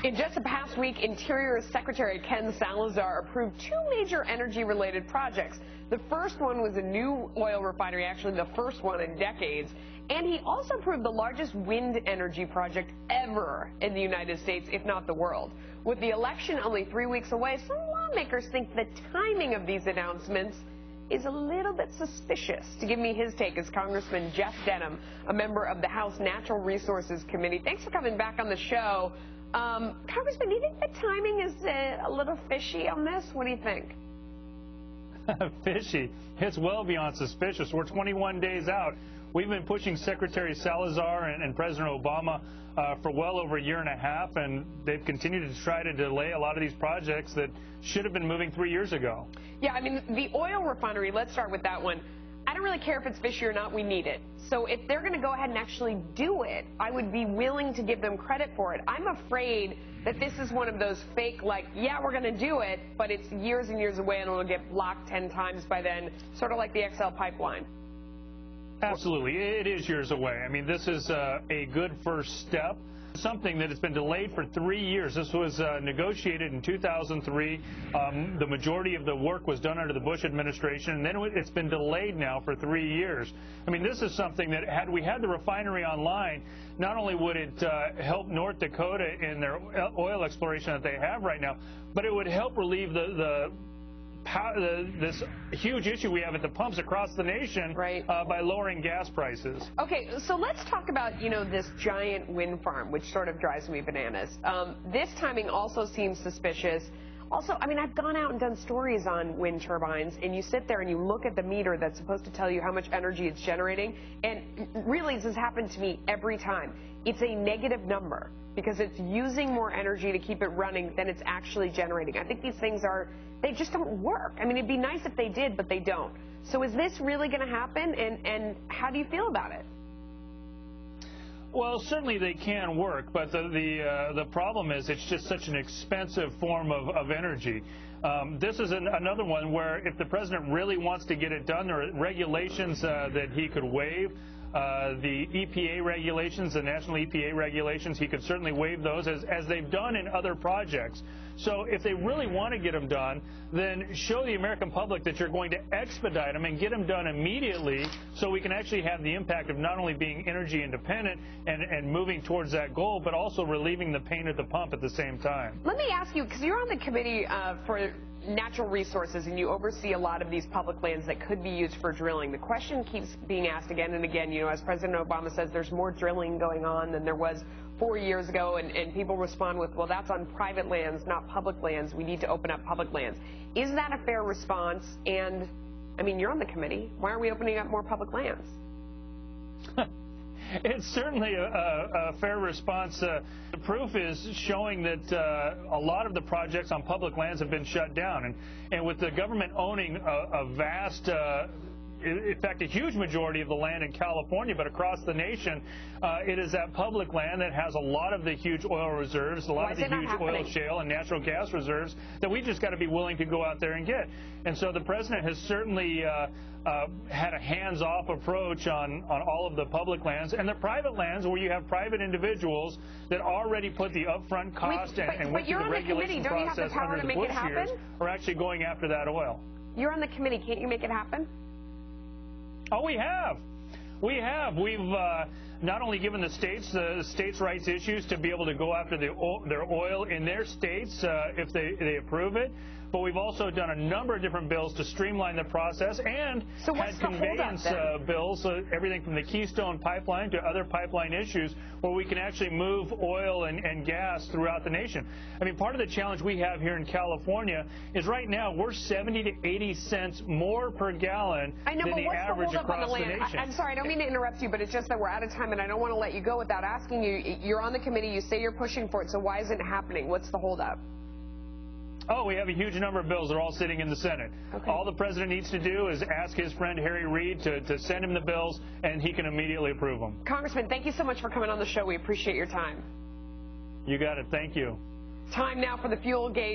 In just the past week, Interior Secretary Ken Salazar approved two major energy-related projects. The first one was a new oil refinery, actually the first one in decades. And he also approved the largest wind energy project ever in the United States, if not the world. With the election only 3 weeks away, some lawmakers think the timing of these announcements is a little bit suspicious. To give me his take is Congressman Jeff Denham, a member of the House Natural Resources Committee. Thanks for coming back on the show. Congressman, do you think the timing is a little fishy on this? What do you think? Fishy? It's well beyond suspicious. We're 21 days out. We've been pushing Secretary Salazar and President Obama for well over a year and a half, and they've continued to try to delay a lot of these projects that should have been moving 3 years ago. Yeah, I mean, the oil refinery, let's start with that one. I don't really care if it's fishy or not, we need it. So if they're going to go ahead and actually do it, I would be willing to give them credit for it. I'm afraid that this is one of those fake, like, yeah, we're going to do it, but it's years and years away and it'll get blocked 10 times by then, sort of like the XL pipeline. Absolutely. It is years away. I mean, this is a good first step. Something that has been delayed for 3 years. This was negotiated in 2003. The majority of the work was done under the Bush administration, and then it's been delayed now for 3 years. I mean, this is something that, had we had the refinery online, not only would it help North Dakota in their oil exploration that they have right now, but it would help relieve this huge issue we have at the pumps across the nation, right, by lowering gas prices. Okay, so let's talk about, this giant wind farm, which sort of drives me bananas. This timing also seems suspicious. Also, I mean, I've gone out and done stories on wind turbines, and you sit there and you look at the meter that's supposed to tell you how much energy it's generating, and really this has happened to me every time. It's a negative number because it's using more energy to keep it running than it's actually generating. I think these things they just don't work. I mean, it'd be nice if they did, but they don't. So is this really going to happen, and how do you feel about it? Well, certainly they can work, but the problem is it's just such an expensive form of energy. This is another one where if the president really wants to get it done, there are regulations that he could waive. The EPA regulations, the national EPA regulations, he could certainly waive those as they've done in other projects. So if they really want to get them done, then show the American public that you're going to expedite them and get them done immediately so we can actually have the impact of not only being energy independent and moving towards that goal, but also relieving the pain at the pump at the same time. Let me ask you, because you're on the committee for natural resources and you oversee a lot of these public lands that could be used for drilling. The question keeps being asked again and again, as President Obama says, there's more drilling going on than there was 4 years ago, and people respond with, well, that's on private lands, not public lands. We need to open up public lands. Is that a fair response? And, I mean, you're on the committee. Why aren't we opening up more public lands? It's certainly a fair response. The proof is showing that a lot of the projects on public lands have been shut down. And with the government owning a vast in fact, a huge majority of the land in California, but across the nation, it is that public land that has a lot of the huge oil reserves, a lot of the huge oil shale and natural gas reserves that we just got to be willing to go out there and get. And so the president has certainly had a hands-off approach on all of the public lands, and the private lands where you have private individuals that already put the upfront cost and went through the regulation process under the Bush years are actually going after that oil. You're on the committee. Can't you make it happen? Oh, we have. We've not only given the states' rights issues to be able to go after their oil in their states if they approve it, but we've also done a number of different bills to streamline the process and had conveyance bills, everything from the Keystone Pipeline to other pipeline issues where we can actually move oil and gas throughout the nation. I mean, part of the challenge we have here in California is right now we're 70 to 80 cents more per gallon than the average across the nation. I'm sorry, I don't mean to interrupt you, but it's just that we're out of time and I don't want to let you go without asking you. You're on the committee, you say you're pushing for it, so why isn't it happening? What's the holdup? Oh, we have a huge number of bills that are all sitting in the Senate. Okay. All the president needs to do is ask his friend Harry Reid to send him the bills, and he can immediately approve them. Congressman, thank you so much for coming on the show. We appreciate your time. You got it. Thank you. Time now for the fuel gauge.